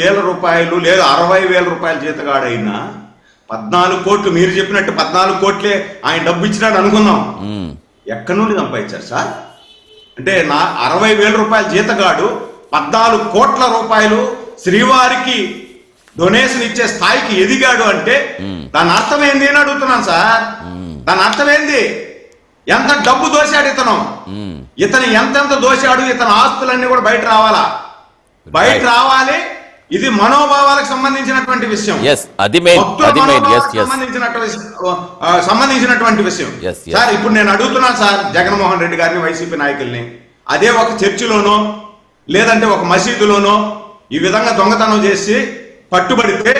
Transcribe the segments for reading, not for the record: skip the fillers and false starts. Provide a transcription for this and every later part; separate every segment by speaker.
Speaker 1: వేల రూపాయలు లేదా 60,000 రూపాయల జీతగాడైనా 14 కోట్లు మీరు చెప్పినట్టు 14 కోట్లే ఆయన డబ్బు ఇచ్చినాడు అనుకుందాం. ఎక్కడి నుండి సంపాదించారు సార్? అంటే 60,000 రూపాయల జీతగాడు 14 కోట్ల రూపాయలు శ్రీవారికి డొనేషన్ ఇచ్చే స్థాయికి ఎదిగాడు అంటే దాని అర్థం ఏంది అని అడుగుతున్నాను సార్. దాని అర్థం ఏంది? ఎంత డబ్బు దోశాడు ఇతను ఎంతెంత దోశాడు, ఇతని ఆస్తులన్నీ కూడా బయట రావాలి. ఇది మనోభావాలకు సంబంధించినటువంటి విషయం, సంబంధించినటువంటి విషయం సార్. ఇప్పుడు నేను అడుగుతున్నాను సార్ జగన్మోహన్ రెడ్డి గారిని, వైసీపీ నాయకుల్ని, అదే ఒక చర్చిలోనో లేదంటే ఒక మసీదులోనో ఈ విధంగా దొంగతనం చేసి పట్టుబడితే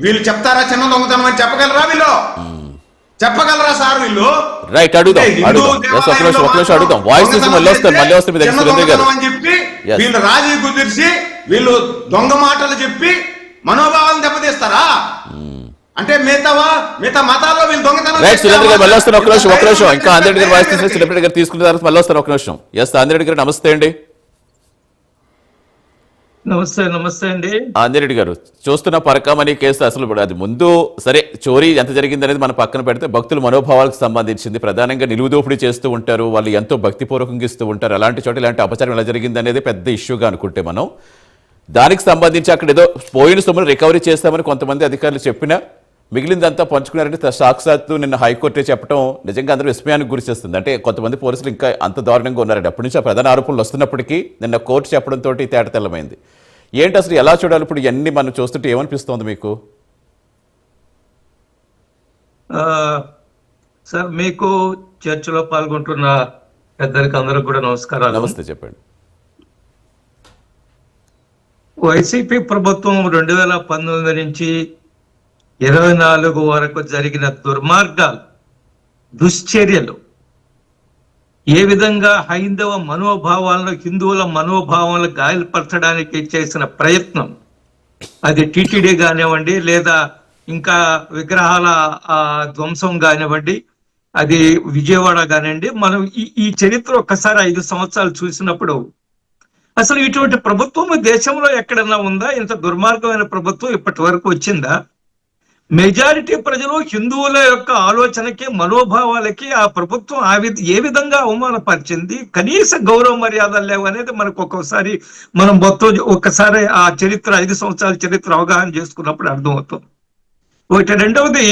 Speaker 1: వీళ్ళు చెప్తారా చిన్న దొంగతనం అని? చెప్పగలరా సార్ వీళ్ళు?
Speaker 2: రైట్, అడుగుదాం.
Speaker 1: చెప్పి వీళ్ళు రాజీ కుదిర్చి వీళ్ళు దొంగ మాటలు చెప్పి మనోభావాలను దెబ్బతీస్తారా? అంటే మిగతా మతాల్లో వీళ్ళు దొంగతనం.
Speaker 2: ఇంకా ఆంధ్రెడ్డి గారు వాయిస్ తీసుకున్న గారు తీసుకున్న తర్వాత మళ్ళీ వస్తారు. ఒక నిమిషం. ఎస్ ఆంధ్రెడ్డి గారు, నమస్తే అండి.
Speaker 3: నమస్తే అండి.
Speaker 2: ఆంజనేయుడు గారు, చూస్తున్న పరకామణి కేసు అసలు అది ముందు సరే చోరీ ఎంత జరిగింది అనేది మనం పక్కన పెడితే భక్తుల మనోభావాలకు సంబంధించింది. ప్రధానంగా నిలువుదోపిడీ చేస్తూ ఉంటారు, వాళ్ళు ఎంతో భక్తిపూర్వకంగా ఇస్తూ ఉంటారు. అలాంటి చోట ఇలాంటి అపచారం ఎలా జరిగింది అనేది పెద్ద ఇష్యూగా అనుకుంటే మనం దానికి సంబంధించి అక్కడ ఏదో పోయిన సొమ్మును రికవరీ చేస్తామని కొంతమంది అధికారులు చెప్పినా మిగిలిందంతా పంచుకున్నారంటే సాక్షాత్తు నిన్న హైకోర్టే చెప్పడం నిజంగా అందరూ విస్మయానికి గురి చేస్తుంది. అంటే కొంతమంది పోలీసులు ఇంకా అంత దారుణంగా ఉన్నారండి. అప్పటి నుంచి ఆ ప్రధాన ఆరోపణలు వస్తున్నప్పటికీ నిన్న కోర్టు చెప్పడంతో తేట తెల్లమైంది. ఏంటి అసలు ఎలా చూడాలి ఇప్పుడు ఇవన్నీ మనం చూస్తుంటే ఏమనిపిస్తోంది మీకు?
Speaker 3: సార్, మీకు చర్చలో పాల్గొంటున్న పెద్దలకి అందరికి కూడా నమస్కారాలు.
Speaker 2: నమస్తే, చెప్పండి.
Speaker 3: వైసీపీ ప్రభుత్వం 2019 నుంచి 24 వరకు జరిగిన దుర్మార్గాలు, దుశ్చర్యలు, ఏ విధంగా హైందవ మనోభావాలను, హిందువుల మనోభావాలను గాయపరచడానికి చేసిన ప్రయత్నం, అది టీటీడీ కానివ్వండి లేదా ఇంకా విగ్రహాల ధ్వంసం కానివ్వండి, అది విజయవాడ కానివ్వండి, మనం ఈ చరిత్ర ఒక్కసారి 5 సంవత్సరాలు చూసినప్పుడు అసలు ఇటువంటి ప్రభుత్వం దేశంలో ఎక్కడన్నా ఉందా? ఇంత దుర్మార్గమైన ప్రభుత్వం ఇప్పటి వరకు వచ్చిందా? మెజారిటీ ప్రజలు హిందువుల యొక్క ఆలోచనకి, మనోభావాలకి ఆ ప్రభుత్వం ఏ విధంగా అవమానపరిచింది, కనీస గౌరవ మర్యాదలు లేవు అనేది మనకు మనం ఒక్కసారి ఆ చరిత్ర 5 సంవత్సరాల చరిత్ర అవగాహన చేసుకున్నప్పుడు అర్థమవుతుంది. ఒకటి. రెండవది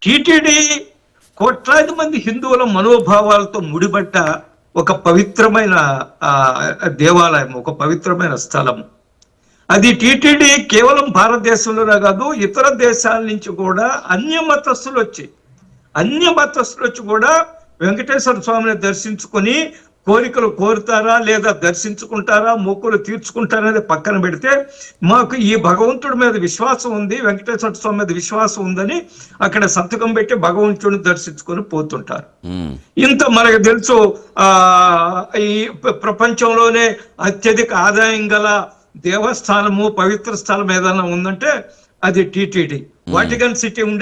Speaker 3: టీటీడీ కోట్లాది మంది హిందువుల మనోభావాలతో ముడిపడ్డ ఒక పవిత్రమైన దేవాలయం, ఒక పవిత్రమైన స్థలం. అది టీటీడీ కేవలం భారతదేశంలోనే కాదు, ఇతర దేశాల నుంచి కూడా అన్య మతస్థులు వచ్చి కూడా వెంకటేశ్వర స్వామిని దర్శించుకొని కోరికలు కోరుతారా లేదా దర్శించుకుంటారా, మొక్కులు తీర్చుకుంటారా అనేది పక్కన పెడితే మాకు ఈ భగవంతుడి మీద విశ్వాసం ఉంది, వెంకటేశ్వర స్వామి మీద విశ్వాసం ఉందని అక్కడ సంతకం పెట్టి భగవంతుడిని దర్శించుకొని పోతుంటారు. ఇంత మనకు తెలుసు, ఈ ప్రపంచంలోనే అత్యధిక ఆదాయం గల దేవస్థానము, పవిత్ర స్థలం ఏదైనా ఉందంటే అది టీటీడీ. వాటికన్ సిటీ ఉండే